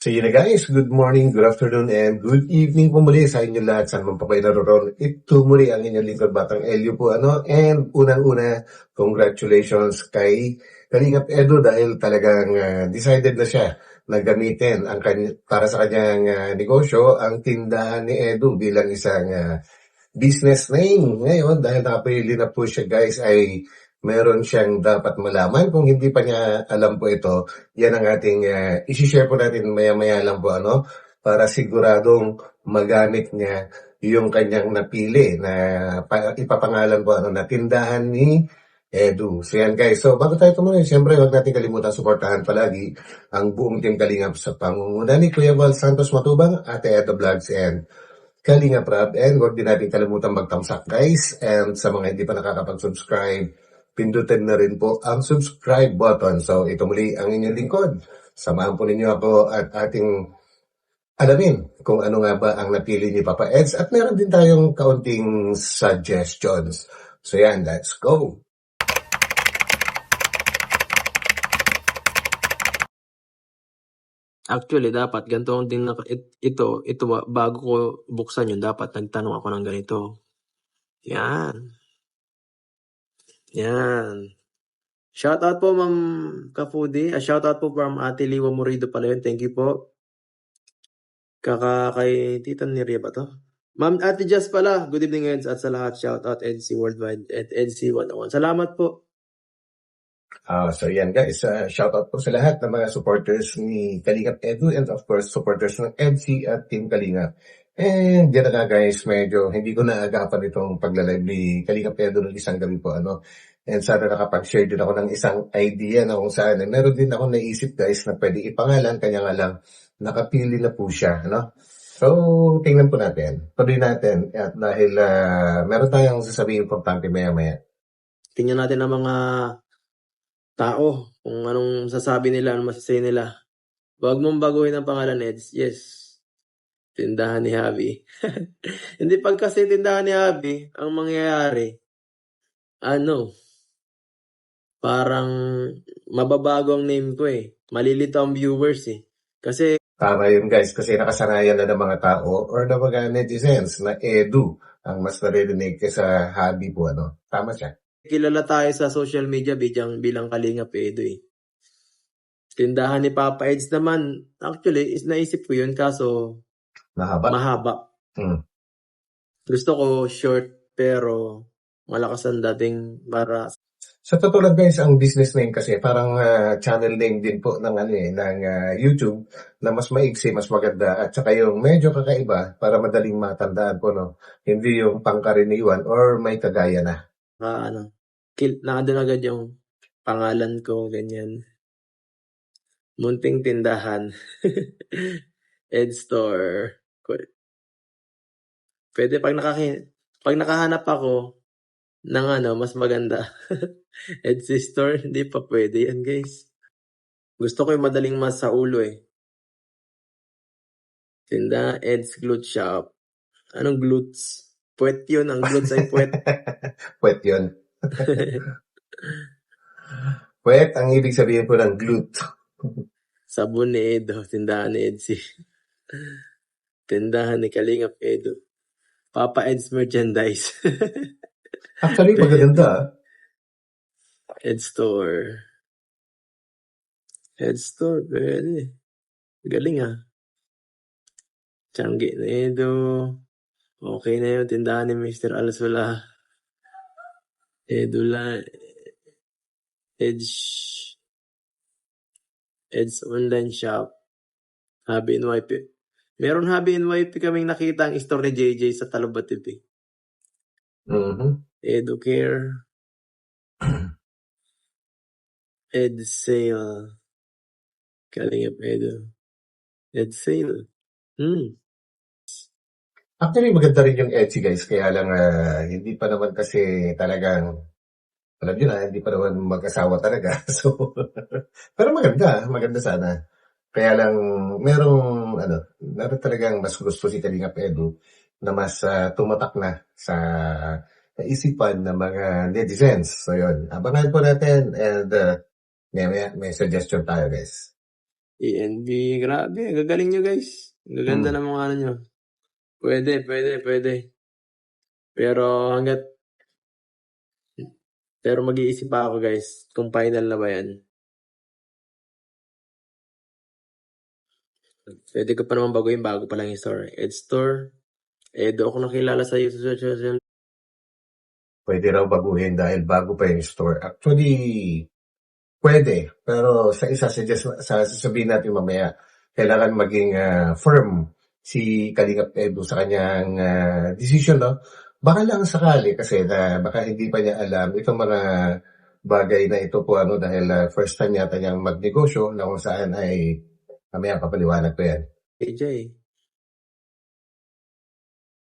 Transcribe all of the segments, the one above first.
So yun na guys, good morning, good afternoon, and good evening po muli sa inyo lahat. Saan man pa kayo naroon. Ito muli ang inyong lingkod Batang Elio po. And unang-una, congratulations kay Kalingap Edu dahil talagang decided na siya na gamitin para sa kanyang negosyo ang tindahan ni Edu bilang isang business name. Ngayon, dahil nakapili na po siya guys, ay meron siyang dapat malaman. Kung hindi pa niya alam po ito, yan ang ating isi-share po natin maya-maya lang po para siguradong magamit niya yung kanyang napili na ipapangalan po na tindahan ni Edu. So yan guys. So bago tayo tumuloy, siyempre huwag natin kalimutan suportahan palagi ang buong Team Kalingap sa pangunguna ni Kuya Val Santos Matubang, Ate Edo Vlogs, and Kalingap Rab. And huwag din natin kalimutan mag-thumbs up guys. And sa mga hindi pa nakakapag-subscribe, pindutin na rin po ang subscribe button. So ito muli ang inyong lingkod. Samahan po ninyo ako at ating alamin kung ano nga ba ang napili ni Papa Eds. At meron din tayong kaunting suggestions. So yan, let's go! Actually, dapat ganito ang din ito bago ko buksan yun, dapat nagtanong ako ng ganito. Yan. Yan. Shoutout po Ma'am Kafudi. Shoutout po from Ate Liwa Morido pala yun. Thank you po. Kay Tita Niria ba to? Ma'am Ate Jess pala. Good evening Eds at sa lahat. Shoutout EDC Worldwide at EDC 101. Salamat po. So yan guys, shoutout po sa lahat ng mga supporters ni Kalingap Edu and of course supporters ng EDC at Team Kalingap. And yan na nga guys, medyo hindi ko naagapan itong paglalive ni Kalingap Edu ng isang gabi po. And sana nakapag-share din ako ng isang idea na kung saan. Meron din ako naisip guys na pwede ipangalan, kanya nga lang nakapili na po siya. So tingnan po natin, tuloy natin at dahil meron tayong sasabihin importante maya-maya. Tingnan natin ang mga tao, kung anong sasabi nila, anong masasay nila. Huwag mong baguhin ang pangalan, Eds. Yes. Tindahan ni Javi. Hindi pag kasi tindahan ni Javi, ang mangyayari, parang mababago ang name ko eh. Malilito ang viewers eh. Kasi tama yun guys, kasi nakasanayan na ng mga tao or ng mga netizens na Edu ang mas naririnig kaysa Javi po. Tama siya. kilala tayo sa social media bilang Kalingap Edu eh. Tindahan ni Papa Eds naman, actually, naisip ko yun kaso mahaba. Gusto ko short pero malakas ang dating para... Sa totoo lang guys, ang business name kasi parang channel name din po ng YouTube na mas maigsi, mas maganda at saka yung medyo kakaiba para madaling matandaan po, hindi yung pangkaraniwan or may kagaya na. Nakadun agad yung pangalan ko, ganyan. Munting tindahan. Ed Store. Pwede pag nakahanap ako ng mas maganda. Ed Store, hindi pa pwede yan guys. Gusto ko yung madaling mas sa ulo eh. Tinda, Ed's Glute Shop. Anong glutes? Puwet yun, ang glutes ay puwet. Puwet yun. Puwet, ang ibig sabihin po ng glute. Sabon ni Edo, tindahan ni Edsy. Tindahan ni Kalingap Edo. Papa Ed's merchandise. Actually, magaganda. Ed Store. Ed Store, pwede. Galing Changi na Edo. Okay na yun, tindahan ni Mr. Alsula. Edula. Ed's online shop. Happy NYP. Meron Happy NYP kaming nakita ang store ni JJ sa Talubat TV. Educare. Ed Sale. Kalingap Edo. Ed Sale. Actually, maganda rin yung Etsy guys. Kaya lang, hindi pa naman kasi talagang, alam nyo na, hindi pa naman mag-asawa talaga. So, pero maganda sana. Kaya lang, meron talagang mas gusto si Kalingap Edu na mas tumatak na sa isipan ng mga netizens. So, yun. Abangan po natin and may suggestion tayo guys. ENB, grabe, gagaling nyo guys. Ang gaganda ng mga ano nyo. Pwede. Pero mag-iisip pa ako guys, kung final na ba yan. Pwede ko pa naman baguhin bago pa lang yung store. Ed Store, Edo ako nakilala sa social. Pwede raw baguhin dahil bago pa yung store. Actually, pwede. Pero sa isa, sasabihin natin mamaya, kailangan maging firm si Kalingap Edu sa kanyang decision, no? Baka lang sakali kasi baka hindi pa niya alam itong mga bagay na ito po dahil first time yata niyang magnegosyo na kung saan ay mamaya papaliwanag ko yan. AJ.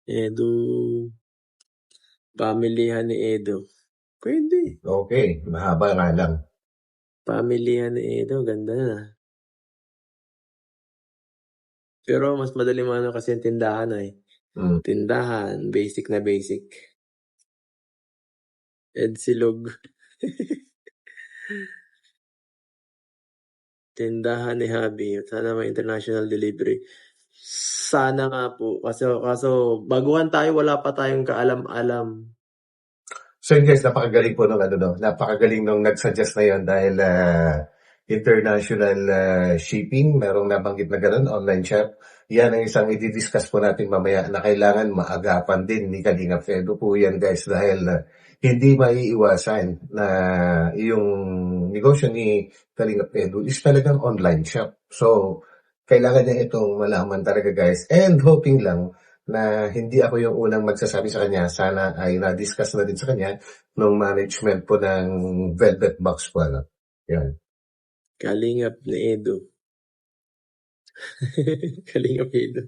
Edu. Pamilihan ni Edo. Pwede. Okay, mahaba nga lang. Pamilihan ni Edo, ganda na. Pero mas madali mo kasi yung tindahan eh. Tindahan, basic na basic. Ed Silog. Tindahan ni Habi. Sana may international delivery. Sana nga po. Kaso baguhan tayo, wala pa tayong kaalam-alam. So yun guys, napakagaling po nung napakagaling nung nag-suggest na yun dahil international shipping, merong nabanggit na ganun, online shop. Yan ang isang i-discuss po natin mamaya na kailangan maagapan din ni Kalingap Edu po yan guys dahil hindi maiiwasan na yung negosyo ni Kalingap Edu is talagang online shop. So, kailangan niya itong malaman talaga guys and hoping lang na hindi ako yung unang magsasabi sa kanya, sana ay na-discuss na din sa kanya ng management po ng Velvet Box po. Yan. Kalingap ni Edu. Kalingap Edu.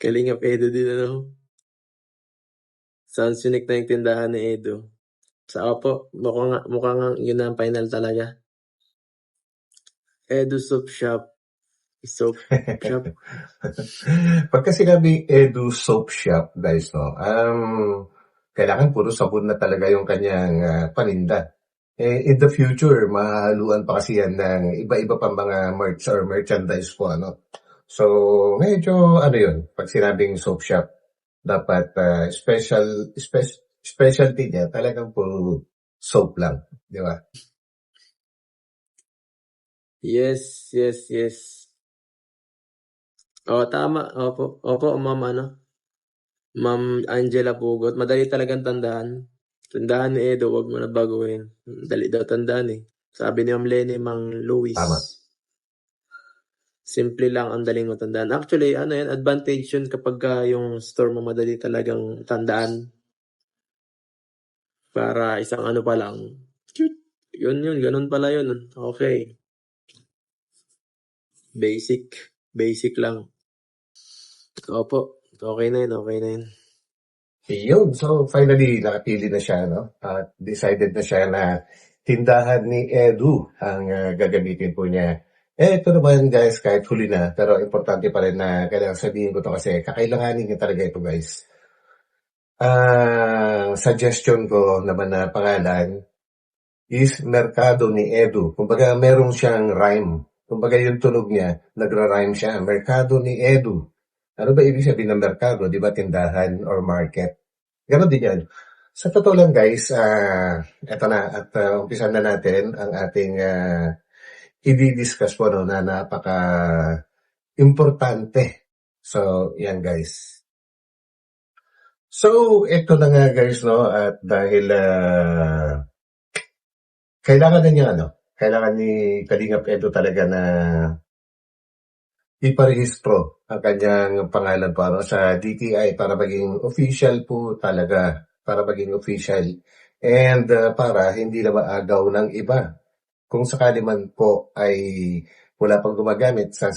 Kalingap Edu din Sounds unique na yung tindahan ni Edu. Sa opo, mukhang yun ang final talaga. Edu Soap Shop. Soap Shop. Pagka sinabi Edu Soap Shop, guys, kailangan puro sabon na talaga yung kanyang paninda. In the future, mahaluan pa kasi yan ng iba-iba pang mga merch or merchandise po, So, medyo, yun, pag sinabing soap shop, dapat specialty niya, talagang puro soap lang, di ba? Yes. Tama. Opo, Ma'am Angela Pugot. Madali talagang tandaan. Tandaan ni Edo, wag mo na baguhin. Dali daw tandaan eh. Sabi ni Ma'am Lenny, Mang Luis. Tama. Simple lang ang daling matandaan. Actually, advantage yun kapag yung store mo madali talagang tandaan. Para isang pa lang. Yun, ganun pala yun. Okay. Basic lang. Opo, okay na yun. Yun. So, finally, nakapili na siya, At decided na siya na tindahan ni Edu ang gagamitin po niya. Ito naman, guys, kahit huli na, pero importante pa rin na kailangan sabihin ko to kasi kakailanganin niya talaga ito, guys. Suggestion ko naman na pangalan is Merkado ni Edu. Kumbaga, merong siyang rhyme. Kumbaga, yung tunog niya, nagra-rhyme siya. Merkado ni Edu. Ano ba ibig sabihin ng merkado? Di ba tindahan or market? Ganon din yan. Sa totoo lang guys, eto na at umpisan na natin ang ating i-discuss po na napaka-importante. So, yan guys. So, eto na nga guys, at dahil kailangan na niya, kailangan ni Kalingap Edu talaga na iparehistro ang kanyang pangalan para sa DTI para maging official po talaga, para maging official. And para hindi na maagaw ng iba. Kung sakali man po ay wala pang gumagamit sa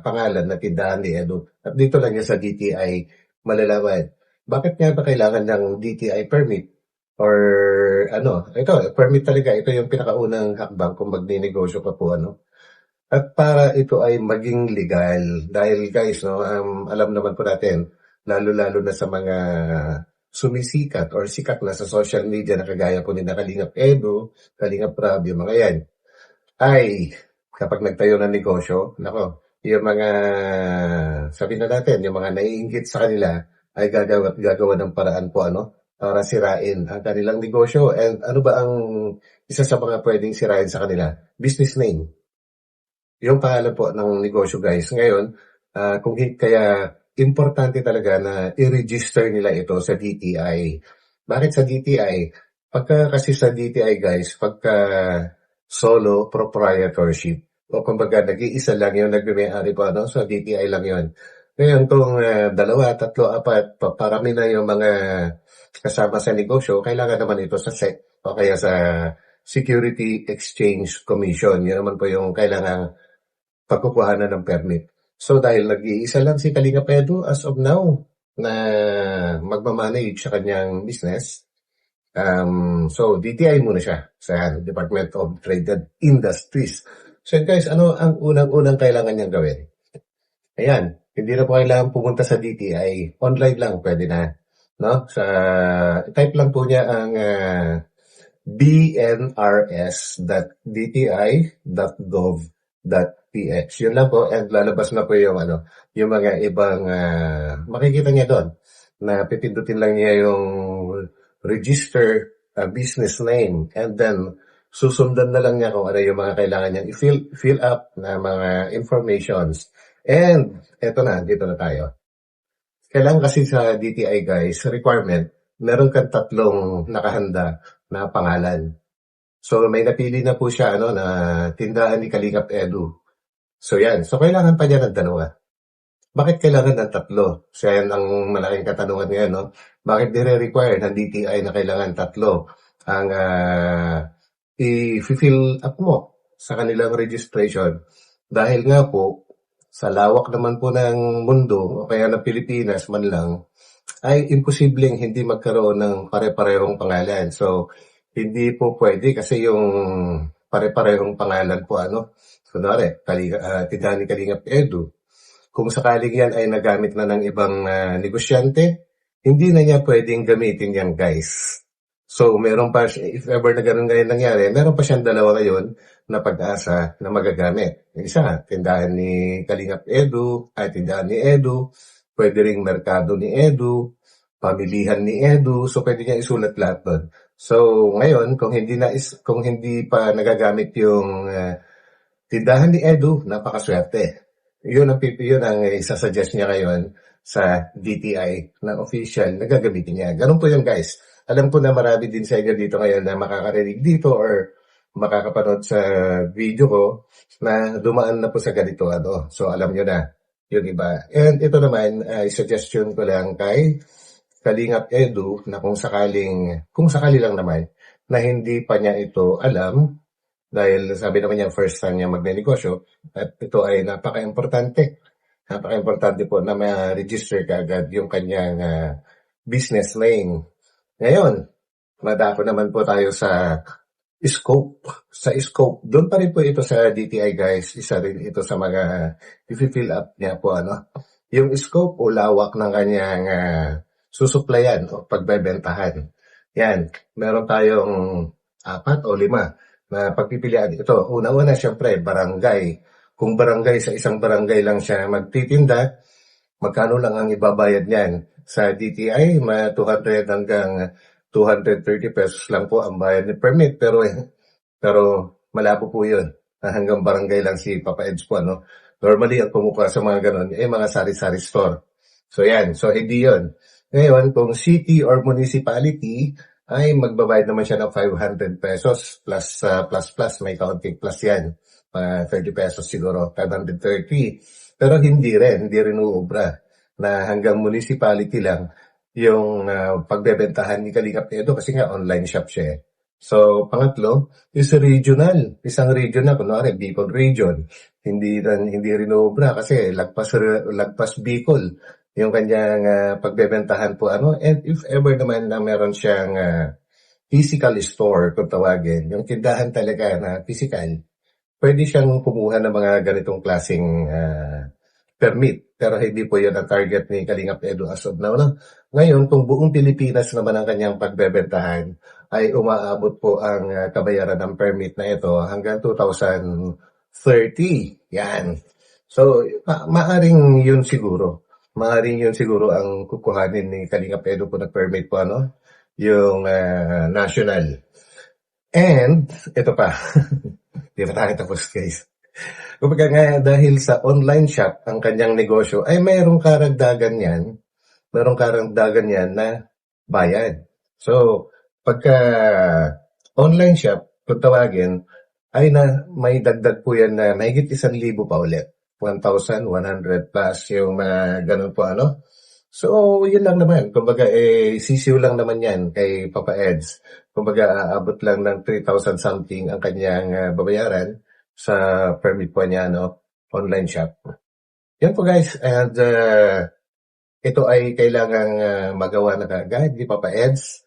pangalan na tindahan ni Edu. At dito lang niya sa DTI malalaman. Bakit nga ba kailangan ng DTI permit? Or ito, permit talaga. Ito yung pinakaunang hakbang kung magninegosyo ka po, At para ito ay maging legal, dahil guys, alam naman po natin, lalo-lalo na sa mga sumisikat or sikat na sa social media na kagaya po ni Kalingap Edu, Kalingap Rob, yung mga yan, ay kapag nagtayo ng negosyo, nako, yung mga, sabi na natin, yung mga naiinggit sa kanila ay gagawa ng paraan po para sirain ang kanilang negosyo. And ano ba ang isa sa mga pwedeng sirain sa kanila? Business name. Yung pangalan po ng negosyo, guys. Ngayon, kaya importante talaga na i-register nila ito sa DTI. Bakit sa DTI? Pagka kasi sa DTI, guys, pagka solo proprietorship, o kumbaga nag-iisa lang yung nagme-may-ari po sa DTI lang yun. Ngayon, kung dalawa, tatlo, apat, parami na yung mga kasama sa negosyo, kailangan naman ito sa SEC o kaya sa Security Exchange Commission. Yun naman po yung kailangan pagkukuhanan ng permit. So dahil nag-iisa lang si Kalinga Pedro as of now na magmamanage sa kanyang business, so DTI muna siya sa Department of Trade and Industries. So guys, ano ang unang-unang kailangan niyang gawin? Ayan, hindi na po kailangan pumunta sa DTI. Online lang, pwede na. No? Type lang po niya ang bnrs.dti.gov.ph. Yun lang po, and lalabas na po yung mga ibang makikita niya doon na pipindutin lang niya yung register business name, and then susundan na lang niya kung ano yung mga kailangan niyang i-fill up na mga informations. And eto na, dito na tayo. Kailangan kasi sa DTI, guys, requirement, meron kang 3 nakahanda na pangalan. So may napili na po siya na tindahan ni Kalingap Edu. So yan, so kailangan pa niya ng 2. Bakit kailangan ng 3? So yan ang malaking katanungan ngayon, no? Bakit dire-require ng DTI na kailangan 3 ang i-fill up mo sa kanilang registration? Dahil nga po, sa lawak naman po ng mundo o kaya ng Pilipinas man lang, ay imposibleng hindi magkaroon ng pare-parehong pangalan. So, hindi po pwede kasi yung pare-parehong pangalan po kunwari, tindahan ni Kalingap Edu. Kung sakaling yan ay nagamit na ng ibang negosyante, hindi na niya pwedeng gamitin yan, guys. So, meron pa, if ever na ganun ngayon nangyari, meron pa siyang 2 ngayon na pag-asa na magagamit. Yung isa, tindahan ni Kalingap Edu, ay tindahan ni Edu, pwede ring merkado ni Edu, pamilihan ni Edu, so pwede niya isulat lahat doon. So, ngayon, kung hindi pa nagagamit yung tindahan ni Edu, napakaswerte. Yun ang isasuggest niya ngayon sa DTI na official na gagamitin niya. Ganun po yun, guys. Alam ko na marami din sa inyo dito ngayon na makakarinig dito or makakapanood sa video ko na dumaan na po sa ganito. So, alam nyo na yung iba. And ito naman, suggestion ko lang kay Kalingap Edu na kung sakali lang naman na hindi pa niya ito alam, dahil sabi naman niya first time niya magnenegosyo, at ito ay napaka-importante. Napaka-importante po na ma-register ka agad yung kanyang business name. Ngayon, madako naman po tayo sa scope. Sa scope, doon pa rin po ito sa DTI, guys. Isa rin ito sa mga i-fill up niya po. Yung scope o lawak ng kanyang susuplayan o pagbebentahan. Yan, meron tayong 4 o 5 na pagpipilian. Ito, una-una, syempre, barangay. Kung barangay, sa isang barangay lang siya magtitinda, magkano lang ang ibabayad niyan? Sa DTI, 200 hanggang 230 pesos lang po ang bayad ni permit. Pero malabo po yun. Hanggang barangay lang si Papa Eds po. Normally, ang kumukuha sa mga ganun, mga sari-sari store. So yan, so hindi yun. Ngayon, kung city or municipality, ay magbabayad naman siya ng 500 pesos plus, may counting plus yan. 30 pesos siguro, 530. Pero hindi rin uubra na hanggang municipality lang yung pagbebentahan ni Kalingap Edu kasi nga online shop siya. So, pangatlo is regional. Isang region na, kunwari, Bicol region. Hindi rin uubra kasi lagpas Bicol yung kanyang pagbebentahan po. And if ever naman na meron siyang physical store, kung tawagin, yung tindahan talaga na physical, pwede siyang kumuha ng mga ganitong klaseng permit. Pero hindi po yun ang target ni Kalingap Edu as of now. Ngayon, kung buong Pilipinas naman ang kanyang pagbebentahan, ay umaabot po ang kabayaran ng permit na ito hanggang 2,000 30. Yan. So, maaring yun siguro. Maaring yun siguro ang kukuhanin ni Kalingap Edu kung nag-permit po, ano? Yung national. And, ito pa. Di pa tayo tapos, guys. Kumbaga nga, dahil sa online shop, ang kanyang negosyo, ay mayroong karagdagan yan. Mayroong karagdagan yan na bayad. So, pagka online shop, kung tawagin, ay na may dagdag po yan na mahigit 1,000 pa ulit. 1,100 plus yung mga ganun po ano. So, yun lang naman. Kumbaga, sisiw lang naman yan kay Papa Eds. Kumbaga, aabot lang ng 3,000 something ang kanyang babayaran sa permit po niya, no? Online shop. Yan po guys. And ito ay kailangang magawa na kaagad ni Papa Eds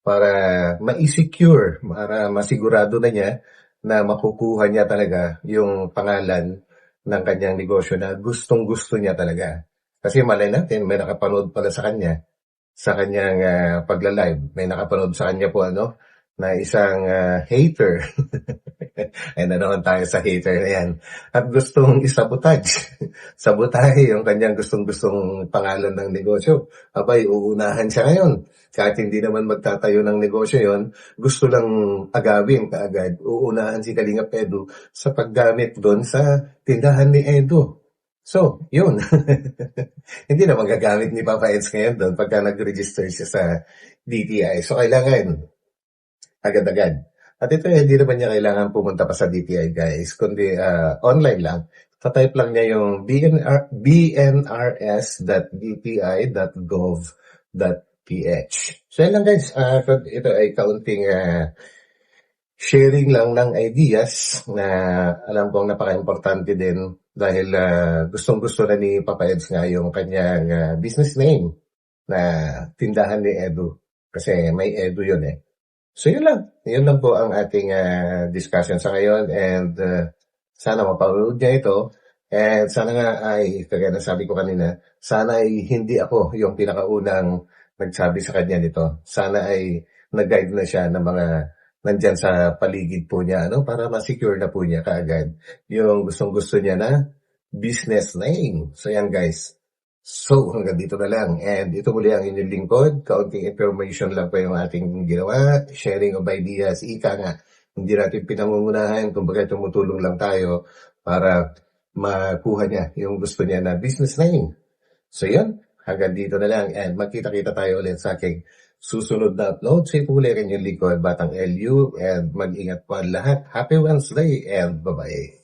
para ma-secure, para masigurado na niya na makukuha niya talaga yung pangalan ng kanyang negosyo na gustong-gusto niya talaga. Kasi malay natin, may nakapanood pala sa kanya, sa kanyang pagla-live. May nakapanood sa kanya po ano, na isang hater. Ay na naman tayo sa hater na yan. At gustong isabotage. Sabotahe yung kanyang gustong-gustong pangalan ng negosyo. Abay, uunahan siya ngayon. Kahit hindi naman magtatayo ng negosyo yon, gusto lang agawin kaagad. Uunahan si Kalingap Edu sa paggamit doon sa tindahan ni Edu. So, yun. Hindi na magagamit ni Papa Eds ngayon doon pagka nag-register siya sa DTI. So, kailangan agad-agad. At ito, hindi naman niya kailangan pumunta pa sa DTI, guys. Kundi online lang. Tatype lang niya yung bnrs.dti.gov.ph. So, yan lang, guys. Ito ay kaunting sharing lang ng ideas na alam kong napaka-importante din dahil gustong-gusto na ni Papa Eds nga yung kanyang business name na tindahan ni Edu. Kasi may Edu yun eh. So yun lang. Yun lang po ang ating discussion sa ngayon and sana mapanood niya ito. And sana nga ay, kagaya na sabi ko kanina, sana ay hindi ako yung pinakaunang nagsabi sa kanya nito. Sana ay nag-guide na siya ng mga nandyan sa paligid po niya, ano, para ma-secure na po niya kaagad yung gustong-gusto niya na business name. So yan guys. So hanggang dito na lang. And ito muli ang inyong lingkod. Kaunting information lang po yung ating ginawa. Sharing of ideas. Ika nga, hindi natin pinangungunahan. Kumbaga tumutulong lang tayo para makuha niya yung gusto niya na business name. So yan. Hanggang dito na lang. And magkita-kita tayo ulit sa aking susunod na upload. So ito muli ang inyong lingkod, Batang LU. And mag-ingat po ang lahat. Happy Wednesday and bye-bye.